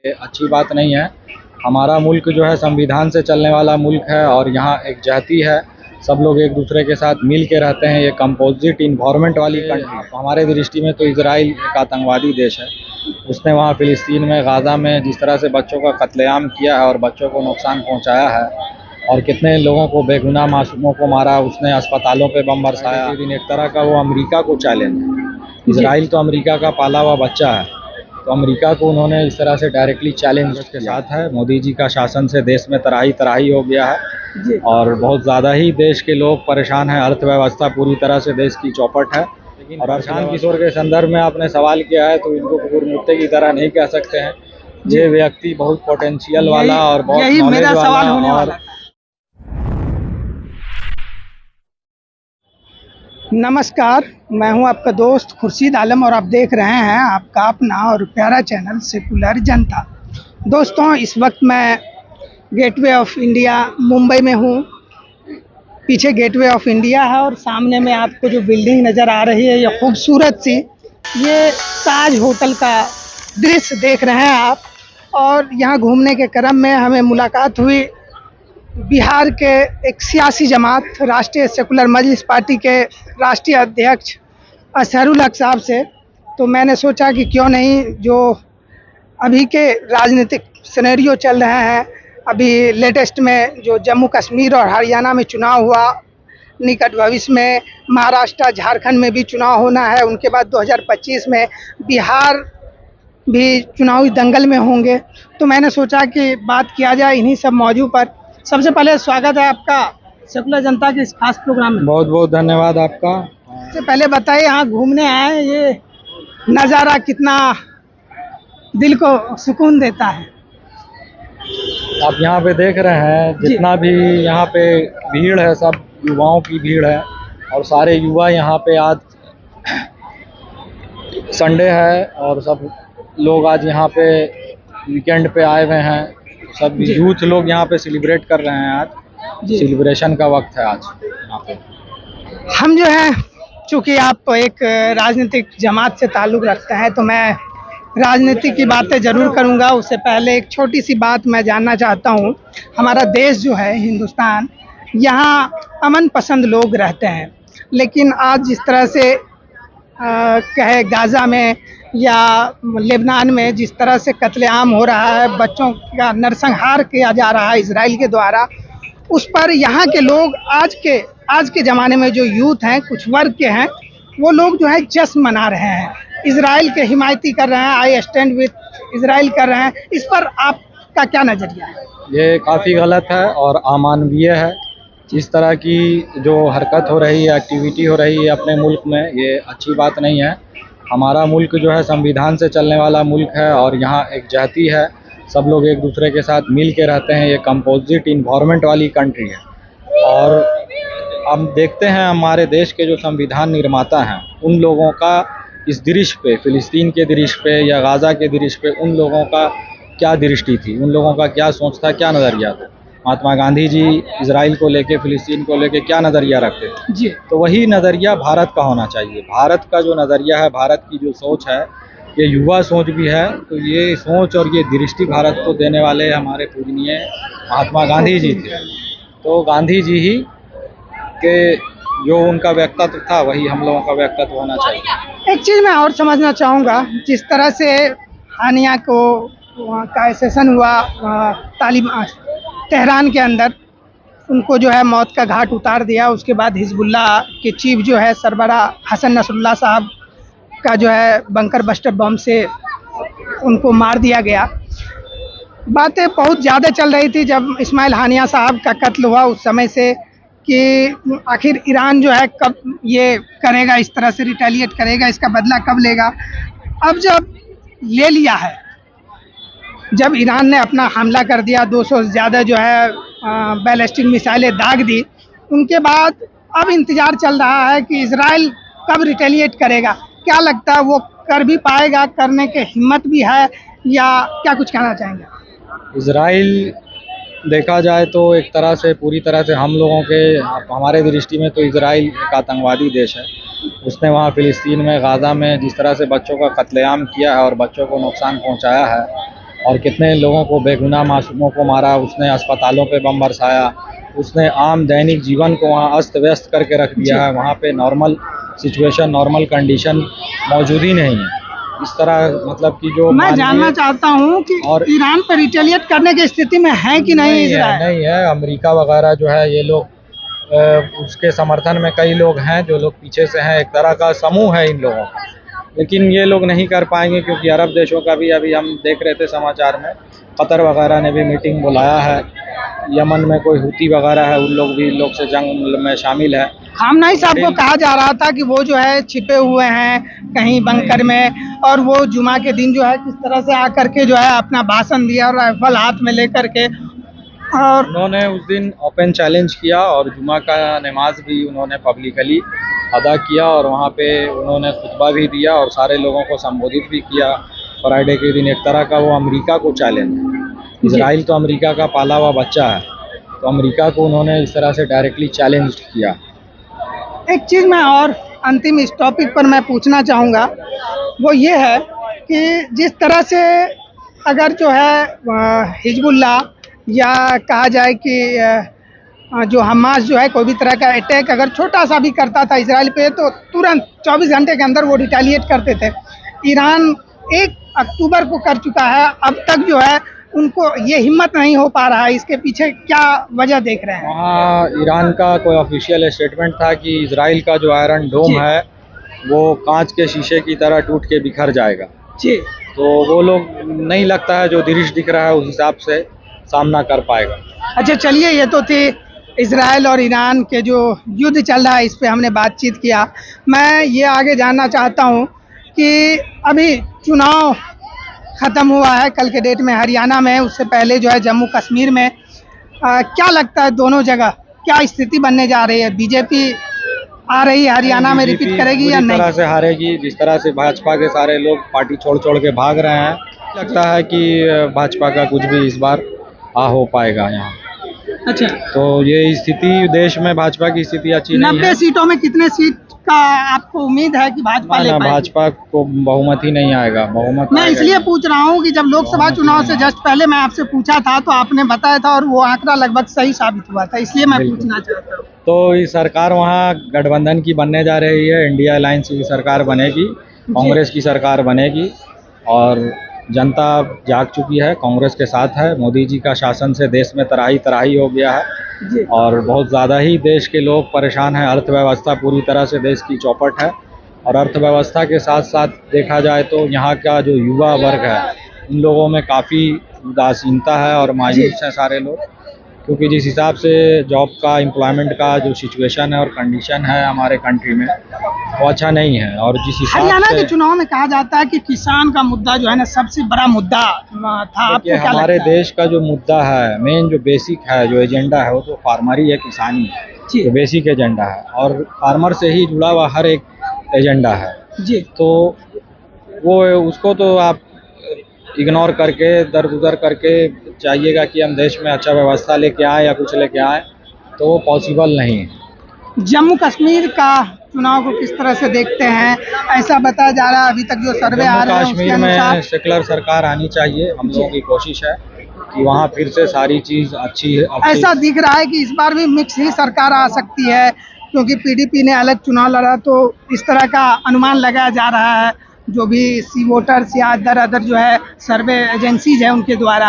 ये अच्छी बात नहीं है। हमारा मुल्क जो है संविधान से चलने वाला मुल्क है और यहाँ एक जाति है, सब लोग एक दूसरे के साथ मिल के रहते हैं। ये कंपोजिट इन्वायरमेंट वाली कंट्री है। हमारे दृष्टि में तो इजराइल एक आतंकवादी देश है। उसने वहाँ फिलिस्तीन में, गाज़ा में जिस तरह से बच्चों का कत्लेआम किया है और बच्चों को नुकसान पहुँचाया है और कितने लोगों को, बेगुनाह मासूमों को मारा, उसने अस्पतालों पे बम बरसाया। एक तरह का वो अमेरिका को चैलेंज है। इजराइल तो अमेरिका का पाला हुआ बच्चा है, तो अमेरिका को उन्होंने इस तरह से डायरेक्टली चैलेंज के साथ है। मोदी जी का शासन से देश में तराही तराही हो गया है और बहुत ज़्यादा ही देश के लोग परेशान हैं। अर्थव्यवस्था पूरी तरह से देश की चौपट है। और प्रशांत किशोर के संदर्भ में आपने सवाल किया है, तो इनको कुकुरमुत्ते की तरह नहीं कह सकते हैं। ये व्यक्ति बहुत पोटेंशियल वाला और बहुत नॉलेज वाला और नमस्कार, मैं हूं आपका दोस्त खुर्शीद आलम और आप देख रहे हैं आपका अपना और प्यारा चैनल सेकुलर जनता। दोस्तों, इस वक्त मैं गेटवे ऑफ इंडिया मुंबई में हूं। पीछे गेटवे ऑफ इंडिया है और सामने में आपको जो बिल्डिंग नज़र आ रही है, ये खूबसूरत सी, ये ताज होटल का दृश्य देख रहे हैं आप। और यहाँ घूमने के क्रम में हमें मुलाकात हुई बिहार के एक सियासी जमात, राष्ट्रीय सेकुलर मजलिस पार्टी के राष्ट्रीय अध्यक्ष असहरुल हक साहब से। तो मैंने सोचा कि क्यों नहीं, जो अभी के राजनीतिक सिनेरियो चल रहे हैं, अभी लेटेस्ट में जो जम्मू कश्मीर और हरियाणा में चुनाव हुआ, निकट भविष्य में महाराष्ट्र झारखंड में भी चुनाव होना है, उनके बाद 2025 में बिहार भी चुनावी दंगल में होंगे। तो मैंने सोचा कि बात किया जाए इन्हीं सब मौजू पर। सबसे पहले स्वागत है आपका सेकुलर जनता के इस खास प्रोग्राम में। बहुत बहुत धन्यवाद आपका। सबसे पहले बताइए, यहाँ घूमने आए, ये नज़ारा कितना दिल को सुकून देता है। आप यहाँ पे देख रहे हैं, जितना भी यहाँ पे भीड़ है, सब युवाओं की भीड़ है और सारे युवा यहाँ पे, आज संडे है और सब लोग आज यहाँ पे वीकेंड पे आए हुए हैं। सब यूथ लोग यहाँ पे सेलिब्रेट कर रहे हैं। आज सेलिब्रेशन का वक्त है आज यहाँ पे। हम जो है, चूँकि आप एक राजनीतिक जमात से ताल्लुक़ रखते हैं, तो मैं राजनीति की बातें ज़रूर करूँगा। उससे पहले एक छोटी सी बात मैं जानना चाहता हूँ। हमारा देश जो है हिंदुस्तान, यहाँ अमन पसंद लोग रहते हैं, लेकिन आज जिस तरह से कहे गाज़ा में या लेबनान में जिस तरह से कत्लेआम हो रहा है, बच्चों का नरसंहार किया जा रहा है इजराइल के द्वारा, उस पर यहाँ के लोग आज के ज़माने में जो यूथ हैं, कुछ वर्ग के हैं, वो लोग जो है जश्न मना रहे हैं, इजराइल के हिमायती कर रहे हैं, आई स्टैंड विथ इजराइल कर रहे हैं। इस पर आपका क्या नज़रिया है? ये काफ़ी गलत है और अमानवीय है। इस तरह की जो हरकत हो रही है, एक्टिविटी हो रही है अपने मुल्क में, ये अच्छी बात नहीं है। हमारा मुल्क जो है संविधान से चलने वाला मुल्क है और यहाँ एक जाति है, सब लोग एक दूसरे के साथ मिल के रहते हैं। ये कंपोजिट इन्वायरमेंट वाली कंट्री है। और हम देखते हैं हमारे देश के जो संविधान निर्माता हैं, उन लोगों का इस दृश्य पे, फ़िलिस्तीन के दृश्य पे या गाज़ा के दृश्य पे, उन लोगों का क्या दृष्टि थी, उन लोगों का क्या सोच था, क्या नज़रिया था। महात्मा गांधी जी इजराइल को लेके, फ़िलिस्तीन को लेके क्या नज़रिया रखते थे जी, तो वही नज़रिया भारत का होना चाहिए। भारत का जो नज़रिया है, भारत की जो सोच है, ये युवा सोच भी है। तो ये सोच और ये दृष्टि भारत को देने वाले हमारे पूजनीय महात्मा गांधी जी थे। तो गांधी जी ही के जो उनका व्यक्तित्व था, वही हम लोगों का व्यक्तित्व होना चाहिए। एक चीज़ मैं और समझना चाहूँगा, जिस तरह से हानिया को वहाँ का सेशन हुआ तेहरान के अंदर, उनको जो है मौत का घाट उतार दिया। उसके बाद हिजबुल्लाह के चीफ जो है सरबराह हसन नसरुल्लाह साहब का जो है बंकर बस्टर बम से उनको मार दिया गया। बातें बहुत ज़्यादा चल रही थी जब इस्माइल हानिया साहब का कत्ल हुआ, उस समय से, कि आखिर ईरान जो है कब ये करेगा, इस तरह से रिटेलिएट करेगा, इसका बदला कब लेगा। अब जब ले लिया है, जब ईरान ने अपना हमला कर दिया, 200 से ज़्यादा जो है बैलिस्टिक मिसाइलें दाग दी, उनके बाद अब इंतज़ार चल रहा है कि इजराइल कब रिटेलिएट करेगा। क्या लगता है, वो कर भी पाएगा, करने के हिम्मत भी है, या क्या कुछ कहना चाहेंगे? इजराइल देखा जाए तो एक तरह से, पूरी तरह से हम लोगों के, हमारे दृष्टि में तो इजराइल एक आतंकवादी देश है। उसने वहाँ फ़िलिस्तीन में, गाज़ा में जिस तरह से बच्चों का कत्लेआम किया है और बच्चों को नुकसान पहुँचाया है और कितने लोगों को, बेगुनाह मासूमों को मारा, उसने अस्पतालों पे बम बरसाया, उसने आम दैनिक जीवन को वहाँ अस्त व्यस्त करके रख दिया है। वहाँ पे नॉर्मल सिचुएशन, नॉर्मल कंडीशन मौजूद ही नहीं है। इस तरह मतलब कि जो मैं जानना चाहता हूँ कि और ईरान पर रिटेलिएट करने की स्थिति में है कि नहीं इजराइल? नहीं है। अमेरिका वगैरह जो है ये लोग उसके समर्थन में कई लोग हैं जो लोग पीछे से हैं, एक तरह का समूह है इन लोगों का, लेकिन ये लोग नहीं कर पाएंगे क्योंकि अरब देशों का भी अभी हम देख रहे थे समाचार में, कतर वगैरह ने भी मीटिंग बुलाया है। यमन में कोई हुती वगैरह है, उन लोग भी इन लोग से जंग में शामिल है। खामनाई साहब को कहा जा रहा था कि वो जो है छिपे हुए हैं कहीं बंकर में, और वो जुमा के दिन जो है किस तरह से आकर के जो है अपना भाषण दिया और राइफल हाथ में लेकर के, और उन्होंने उस दिन ओपन चैलेंज किया और जुमा का नमाज भी उन्होंने पब्लिकली अदा किया और वहाँ पे उन्होंने खुतबा भी दिया और सारे लोगों को संबोधित भी किया फ्राइडे के दिन। एक तरह का वो अमेरिका को चैलेंज, इजराइल तो अमेरिका का पाला हुआ बच्चा है, तो अमेरिका को उन्होंने इस तरह से डायरेक्टली चैलेंज किया। एक चीज़ मैं और अंतिम इस टॉपिक पर मैं पूछना चाहूँगा, वो ये है कि जिस तरह से अगर जो है हिजबुल्लाह या कहा जाए कि जो हमास जो है कोई भी तरह का अटैक अगर छोटा सा भी करता था इजराइल पे, तो तुरंत 24 घंटे के अंदर वो रिटेलिएट करते थे। ईरान 1 अक्टूबर को कर चुका है, अब तक जो है उनको ये हिम्मत नहीं हो पा रहा है, इसके पीछे क्या वजह देख रहे हैं? वहाँ ईरान का कोई ऑफिशियल स्टेटमेंट था कि इजराइल का जो आयरन डोम है वो कांच के शीशे की तरह टूट के बिखर जाएगा जी। तो वो लोग नहीं लगता है जो दृश्य दिख रहा है उस हिसाब से सामना कर पाएगा। अच्छा चलिए, ये तो थी इजराइल और ईरान के जो युद्ध चल रहा है, इस पे हमने बातचीत किया। मैं ये आगे जानना चाहता हूँ कि अभी चुनाव ख़त्म हुआ है कल के डेट में हरियाणा में, उससे पहले जो है जम्मू कश्मीर में, क्या लगता है दोनों जगह क्या स्थिति बनने जा रही है? बीजेपी आ रही है हरियाणा में, रिपीट करेगी या नहीं? तरह से हारेगी, जिस तरह से भाजपा के सारे लोग पार्टी छोड़ छोड़ के भाग रहे हैं, लगता है कि भाजपा का कुछ भी इस बार हो पाएगा यहाँ। अच्छा, तो ये स्थिति देश में भाजपा की स्थिति अच्छी नहीं है। 90 सीटों में कितने सीट का आपको उम्मीद है कि भाजपा ले पाएगी? भाजपा को बहुमत ही नहीं आएगा। बहुमत मैं इसलिए पूछ रहा हूँ कि जब लोकसभा चुनाव से जस्ट पहले मैं आपसे पूछा था तो आपने बताया था और वो आंकड़ा लगभग सही साबित हुआ था, इसलिए मैं पूछना चाहता हूँ। तो ये सरकार वहाँ गठबंधन की बनने जा रही है, इंडिया अलायंस की सरकार बनेगी, कांग्रेस की सरकार बनेगी और जनता जाग चुकी है, कांग्रेस के साथ है। मोदी जी का शासन से देश में तराही तराही हो गया है और बहुत ज़्यादा ही देश के लोग परेशान हैं। अर्थव्यवस्था पूरी तरह से देश की चौपट है और अर्थव्यवस्था के साथ साथ देखा जाए तो यहाँ का जो युवा वर्ग है उन लोगों में काफ़ी उदासीनता है और मायूस हैं सारे लोग, क्योंकि जिस हिसाब से जॉब का, एम्प्लॉयमेंट का जो सिचुएशन है और कंडीशन है हमारे कंट्री में वो अच्छा नहीं है। और जिस हिसाब हरियाणा से के चुनाव में कहा जाता है कि किसान का मुद्दा जो है ना सबसे बड़ा मुद्दा था, आपको क्या हमारे लगता है? देश का जो मुद्दा है, मेन जो बेसिक है, जो एजेंडा है वो तो फार्मर ही है, किसानी है, जो बेसिक एजेंडा है और फार्मर से ही जुड़ा हुआ हर एक एजेंडा है जी। तो वो उसको तो आप इग्नोर करके दरगुजर करके चाहिएगा कि हम देश में अच्छा व्यवस्था लेके आए या कुछ लेके आए, तो वो पॉसिबल नहीं है। जम्मू कश्मीर का चुनाव को किस तरह से देखते हैं? ऐसा बताया जा रहा है अभी तक जो सर्वे आ रहे हैं उसके कश्मीर अनुसार में सेकुलर सरकार आनी चाहिए। हम लोगों की कोशिश है कि वहाँ फिर से सारी चीज़ अच्छी ऐसा दिख रहा है कि इस बार भी मिक्स ही सरकार आ सकती है, क्योंकि पीडीपी ने अलग चुनाव लड़ा, तो इस तरह का अनुमान लगाया जा रहा है जो भी सी वोटर्स या अदर जो है सर्वे एजेंसीज है उनके द्वारा।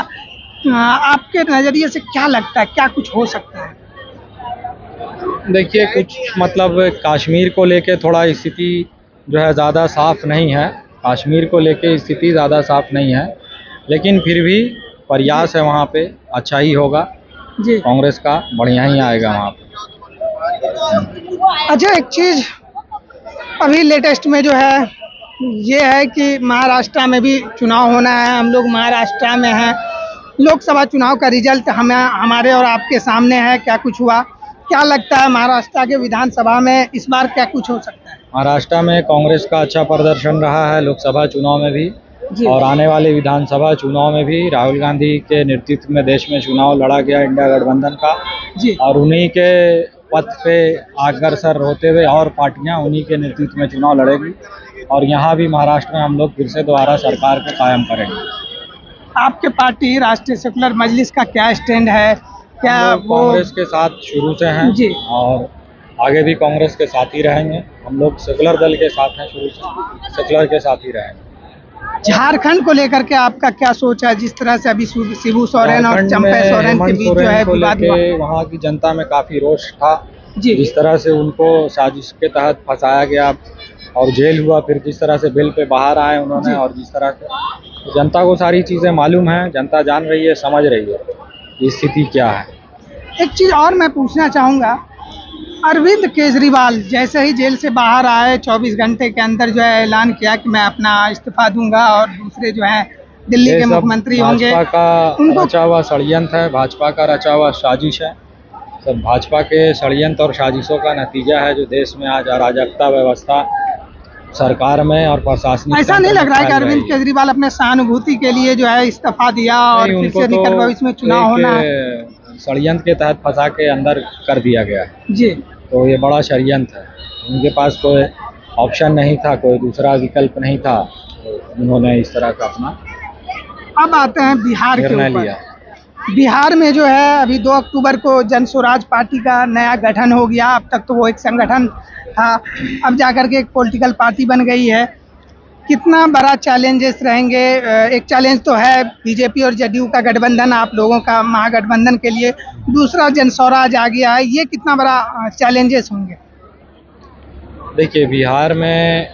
आपके नज़रिए से क्या लगता है, क्या कुछ हो सकता है? देखिए, कुछ मतलब कश्मीर को लेके थोड़ा स्थिति जो है ज़्यादा साफ नहीं है, कश्मीर को लेके स्थिति ज़्यादा साफ नहीं है, लेकिन फिर भी प्रयास है वहाँ पे अच्छा ही होगा जी, कांग्रेस का बढ़िया ही आएगा वहाँ पे। अच्छा, एक चीज़ अभी लेटेस्ट में जो है ये है कि महाराष्ट्र में भी चुनाव होना है। हम लोग महाराष्ट्र में हैं, लोकसभा चुनाव का रिजल्ट हमारे और आपके सामने है, क्या कुछ हुआ, क्या लगता है महाराष्ट्र के विधानसभा में इस बार क्या कुछ हो सकता है? महाराष्ट्र में कांग्रेस का अच्छा प्रदर्शन रहा है लोकसभा चुनाव में भी और आने वाले विधानसभा चुनाव में भी राहुल गांधी के नेतृत्व में देश में चुनाव लड़ा गया इंडिया गठबंधन का जी, और उन्हीं के पथ पे अग्रसर होते हुए और पार्टियां उन्हीं के नेतृत्व में चुनाव लड़ेगी और यहाँ भी महाराष्ट्र में हम लोग फिर से दोबारा सरकार को कायम करेंगे। आपके पार्टी राष्ट्रीय सेकुलर मजलिस का क्या स्टैंड है? क्या हम लोग वो कांग्रेस के साथ शुरू से हैं जी। और आगे भी कांग्रेस के साथ ही रहेंगे। हम लोग सेकुलर दल के साथ हैं, शुरू से सेकुलर के साथ ही रहेंगे। झारखंड को लेकर के आपका क्या सोच है? जिस तरह से अभी शिबू सोरेन और झारखंड चंपे में सोरेन के हेमंत बीच जो है सोरेन को विवाद हुआ। लेके वहाँ की जनता में काफी रोष था। जी। जिस तरह से उनको साजिश के तहत फंसाया गया और जेल हुआ, फिर जिस तरह से बिल पे बाहर आए उन्होंने, जी। और जिस तरह से तो जनता को सारी चीजें मालूम है, जनता जान रही है, समझ रही है कि स्थिति क्या है। एक चीज और मैं पूछना चाहूंगा, अरविंद केजरीवाल जैसे ही जेल से बाहर आए 24 घंटे के अंदर जो है ऐलान किया कि मैं अपना इस्तीफा दूंगा और दूसरे जो है दिल्ली ये के सब मुख्यमंत्री होंगे। भाजपा का उनको रचा हुआ षड्यंत्र है, भाजपा का रचा हुआ साजिश है। सब भाजपा के षड्यंत्र और साजिशों का नतीजा है जो देश में आज अराजकता व्यवस्था सरकार में और प्रशासनिक ऐसा नहीं तंत्र लग में रहा है कि फैल अरविंद रही है। केजरीवाल अपने सहानुभूति के लिए जो है इस्तीफा दिया और नहीं, फिर उनको से तो निकट भविष्य में चुनाव होना है? एक षड्यंत्र के तहत फंसा के अंदर कर दिया गया है, जी। तो ये बड़ा षड्यंत्र है। उनके पास कोई ऑप्शन नहीं था, कोई दूसरा विकल्प नहीं था, तो उन्होंने इस तरह का अपना अब आते हैं बिहार के निर्णय ऊपर। लिया। बिहार में जो है अभी 2 अक्टूबर को जन स्वराज पार्टी का नया गठन हो गया। अब तक तो वो एक संगठन था, अब जाकर के एक पॉलिटिकल पार्टी बन गई है। कितना बड़ा चैलेंजेस रहेंगे? एक चैलेंज तो है बीजेपी और जदयू का गठबंधन, आप लोगों का महागठबंधन के लिए। दूसरा जन स्वराज आ गया है, ये कितना बड़ा चैलेंजेस होंगे? देखिए, बिहार में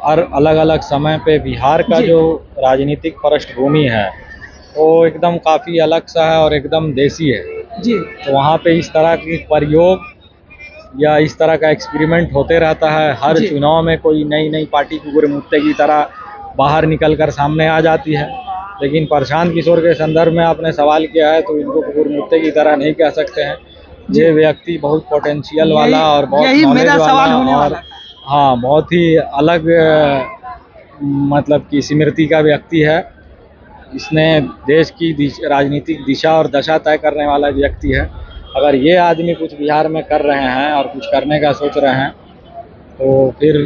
हर अलग अलग समय पे बिहार का जी। जो राजनीतिक पृष्ठभूमि है वो एकदम काफ़ी अलग सा है और एकदम देसी है। जी। तो वहाँ पे इस तरह की प्रयोग या इस तरह का एक्सपेरिमेंट होते रहता है। हर जी। चुनाव में कोई नई नई पार्टी कुकुर मुत्ते की तरह बाहर निकल कर सामने आ जाती है। लेकिन प्रशांत किशोर के संदर्भ में आपने सवाल किया है, तो इनको कुकुर मुत्ते की तरह नहीं कह सकते हैं। ये व्यक्ति बहुत पोटेंशियल वाला और बहुत यही नॉलेज मेरा सवाल वाला होने और वाला था। हाँ, बहुत ही अलग मतलब कि स्मृति का व्यक्ति है। इसने देश की राजनीतिक दिशा और दशा तय करने वाला व्यक्ति है। अगर ये आदमी कुछ बिहार में कर रहे हैं और कुछ करने का सोच रहे हैं तो फिर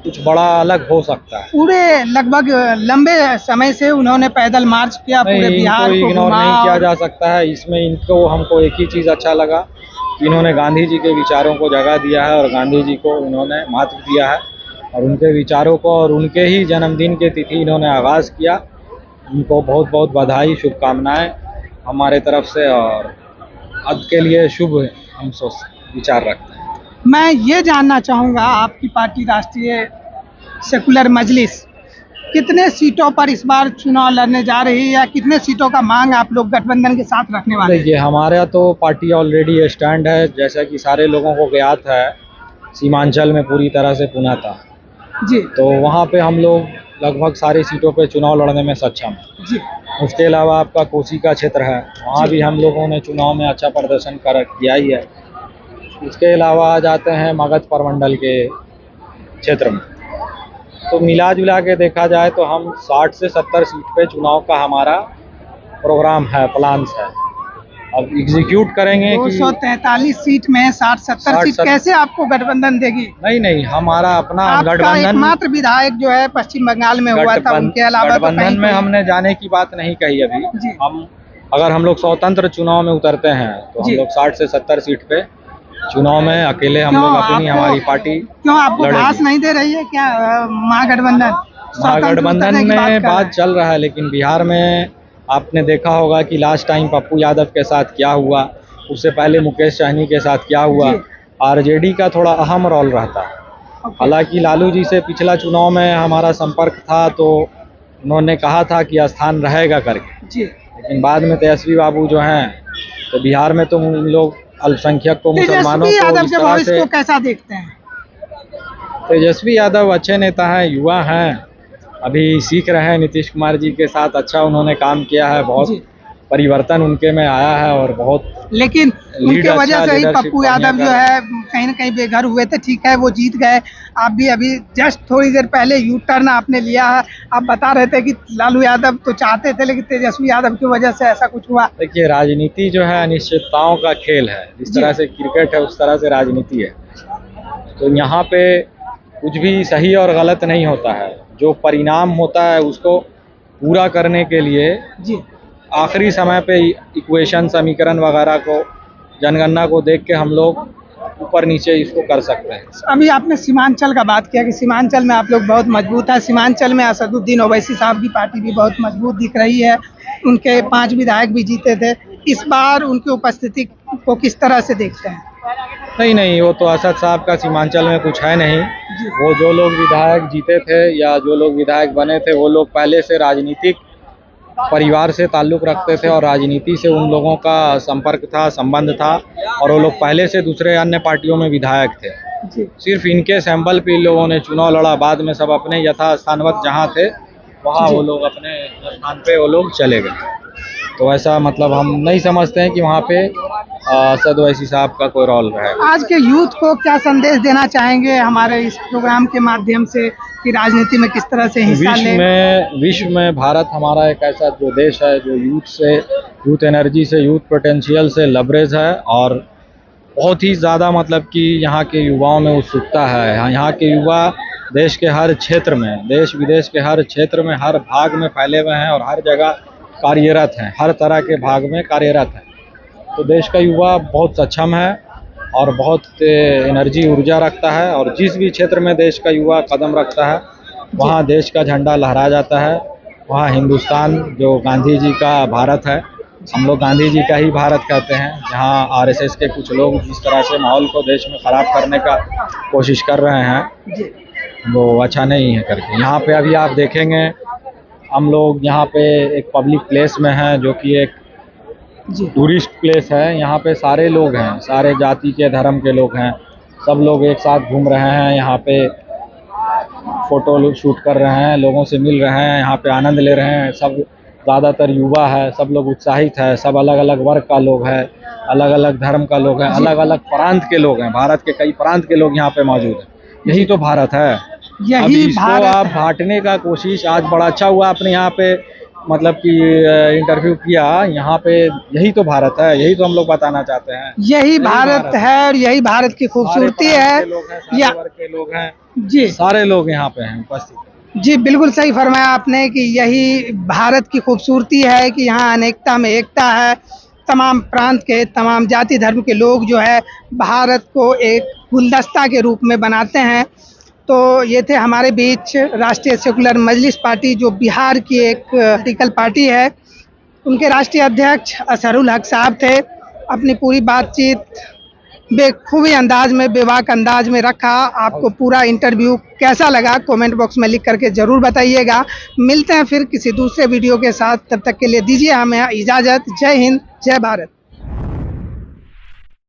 कुछ बड़ा अलग हो सकता है। पूरे लगभग लंबे समय से उन्होंने पैदल मार्च किया, पूरे नहीं, बिहार इनको को इग्नोर घुमा नहीं किया और जा सकता है। इसमें इनको हमको एक ही चीज़ अच्छा लगा कि इन्होंने गांधी जी के विचारों को जगह दिया है और गांधी जी को इन्होंने महत्व दिया है और उनके विचारों को और उनके ही जन्मदिन की तिथि इन्होंने आगाज़ किया। उनको बहुत बहुत बधाई, शुभकामनाएं हमारे तरफ से, और अब के लिए शुभ हम सोच विचार रखते हैं। मैं ये जानना चाहूँगा, आपकी पार्टी राष्ट्रीय सेकुलर मजलिस कितने सीटों पर इस बार चुनाव लड़ने जा रही है या कितने सीटों का मांग आप लोग गठबंधन के साथ रखने वाले हैं? देखिए, हमारा तो पार्टी ऑलरेडी स्टैंड है, जैसा कि सारे लोगों को ज्ञात है। सीमांचल में पूरी तरह से पुना था, जी। तो वहाँ पे हम लोग लगभग सारी सीटों पे चुनाव लड़ने में सक्षम हैं। जी। उसके अलावा आपका कोसी का क्षेत्र है, वहाँ भी हम लोगों ने चुनाव में अच्छा प्रदर्शन किया ही है। इसके अलावा आ जाते हैं मगध प्रमंडल के क्षेत्र में, तो मिला जुला के देखा जाए तो हम 60 से 70 सीट पे चुनाव का हमारा प्रोग्राम है, प्लान्स है। अब एग्जीक्यूट करेंगे कि 243 सीट में 60-70 सीट कैसे आपको गठबंधन देगी? नहीं, हमारा अपना आपका गठबंधन, एकमात्र विधायक जो है पश्चिम बंगाल में हुआ था, उनके अलावा तो गठबंधन कहीं में हमने जाने की बात नहीं कही अभी। जी। अगर हम लोग स्वतंत्र चुनाव में उतरते हैं तो हम जी। लोग 60 से 70 सीट पे चुनाव में अकेले हम लोग अपनी हमारी पार्टी क्यों आपको लड़ेगी। घास नहीं दे रही है क्या महागठबंधन? महागठबंधन में बात चल रहा है, लेकिन बिहार में आपने देखा होगा कि लास्ट टाइम पप्पू यादव के साथ क्या हुआ, उससे पहले मुकेश सहनी के साथ क्या हुआ। आरजेडी का थोड़ा अहम रोल रहता है। हालांकि लालू जी से पिछला चुनाव में हमारा संपर्क था, तो उन्होंने कहा था कि स्थान रहेगा करके जी। लेकिन बाद में तेजस्वी बाबू जो हैं, तो बिहार में तो उन लोग अल्पसंख्यक को, मुसलमानों को इस तरह से को कैसा देखते हैं? तेजस्वी यादव अच्छे नेता हैं, युवा हैं, अभी सीख रहे हैं। नीतीश कुमार जी के साथ अच्छा उन्होंने काम किया है, बहुत परिवर्तन उनके में आया है और बहुत, लेकिन उनके वजह से ही पप्पू यादव जो है कहीं ना कहीं बेघर हुए थे। ठीक है, वो जीत गए। आप भी अभी जस्ट थोड़ी देर पहले यू टर्न आपने लिया है, आप बता रहे थे कि लालू यादव तो चाहते थे लेकिन तेजस्वी यादव की वजह से ऐसा कुछ हुआ। देखिए, राजनीति जो है अनिश्चितताओं का खेल है। जिस तरह से क्रिकेट है उस तरह से राजनीति है। तो यहाँ पे कुछ भी सही और गलत नहीं होता है, जो परिणाम होता है उसको पूरा करने के लिए जी आखिरी समय पे इक्वेशन समीकरण वगैरह को जनगणना को देख के हम लोग ऊपर नीचे इसको कर सकते हैं। अभी आपने सीमांचल का बात किया कि सीमांचल में आप लोग बहुत मजबूत है। सीमांचल में असदुद्दीन ओवैसी साहब की पार्टी भी बहुत मजबूत दिख रही है, उनके 5 विधायक भी जीते थे। इस बार उनकी उपस्थिति को किस तरह से देखते हैं? नहीं, वो तो असद साहब का सीमांचल में कुछ है नहीं। वो जो लोग विधायक जीते थे या जो लोग विधायक बने थे, वो लोग पहले से राजनीतिक परिवार से ताल्लुक़ रखते थे और राजनीति से उन लोगों का संपर्क था, संबंध था, और वो लोग पहले से दूसरे अन्य पार्टियों में विधायक थे। सिर्फ इनके सैंपल पे इन लोगों ने चुनाव लड़ा, बाद में सब अपने यथास्थानवत जहाँ थे वहाँ वो लोग अपने स्थान पे वो लोग चले गए। तो ऐसा मतलब हम नहीं समझते हैं कि वहाँ पे असद ओवैसी साहब का कोई रोल है। आज के यूथ को क्या संदेश देना चाहेंगे हमारे इस प्रोग्राम के माध्यम से कि राजनीति में किस तरह से हिस्सा लें? विश्व में भारत हमारा एक ऐसा जो देश है जो यूथ एनर्जी से, यूथ पोटेंशियल से लबरेज है, और बहुत ही ज़्यादा मतलब कि यहाँ के युवाओं में उत्सुकता है। यहाँ के युवा देश के हर क्षेत्र में, देश विदेश के हर क्षेत्र में, हर भाग में फैले हुए हैं और हर जगह कार्यरत हैं, हर तरह के भाग में कार्यरत हैं। तो देश का युवा बहुत सक्षम है और बहुत एनर्जी, ऊर्जा रखता है, और जिस भी क्षेत्र में देश का युवा कदम रखता है वहाँ देश का झंडा लहरा जाता है। वहाँ हिंदुस्तान जो गांधी जी का भारत है, हम लोग गांधी जी का ही भारत कहते हैं। जहाँ आरएसएस के कुछ लोग जिस तरह से माहौल को देश में ख़राब करने का कोशिश कर रहे हैं, वो अच्छा नहीं है करके। यहाँ पे अभी आप देखेंगे, हम लोग यहाँ पे एक पब्लिक प्लेस में हैं जो कि एक टूरिस्ट प्लेस है। यहाँ पे सारे लोग हैं, सारे जाति के, धर्म के लोग हैं, सब लोग एक साथ घूम रहे हैं। यहाँ पे फ़ोटो शूट कर रहे हैं, लोगों से मिल रहे हैं, यहाँ पे आनंद ले रहे हैं। सब ज़्यादातर युवा है, सब लोग उत्साहित है, सब अलग अलग वर्ग का लोग है, अलग अलग धर्म का लोग है, अलग अलग प्रांत के लोग हैं। भारत के कई प्रांत के लोग यहाँ पे मौजूद हैं। यही तो भारत है। यही भारत आप बांटने का कोशिश, आज बड़ा अच्छा हुआ आपने यहाँ पे मतलब कि इंटरव्यू किया। यहाँ पे यही तो भारत है, यही तो हम लोग बताना चाहते हैं। यही भारत है और यही भारत की खूबसूरती है। सारे वर्ग के लोग हैं जी, सारे लोग यहाँ पे हैं उपस्थित। जी बिल्कुल सही फरमाया आपने कि यही भारत की खूबसूरती है कि यहाँ अनेकता में एकता है। तमाम प्रांत के, तमाम जाति धर्म के लोग जो है भारत को एक गुलदस्ता के रूप में बनाते हैं। तो ये थे हमारे बीच राष्ट्रीय सेकुलर मजलिस पार्टी, जो बिहार की एक पॉलिटिकल पार्टी है, उनके राष्ट्रीय अध्यक्ष असहरुल हक साहब थे। अपनी पूरी बातचीत बेखूबी अंदाज में, बेबाक अंदाज में रखा। आपको पूरा इंटरव्यू कैसा लगा कमेंट बॉक्स में लिख करके ज़रूर बताइएगा। मिलते हैं फिर किसी दूसरे वीडियो के साथ, तब तक के लिए दीजिए हमें इजाज़त। जय हिंद, जय भारत।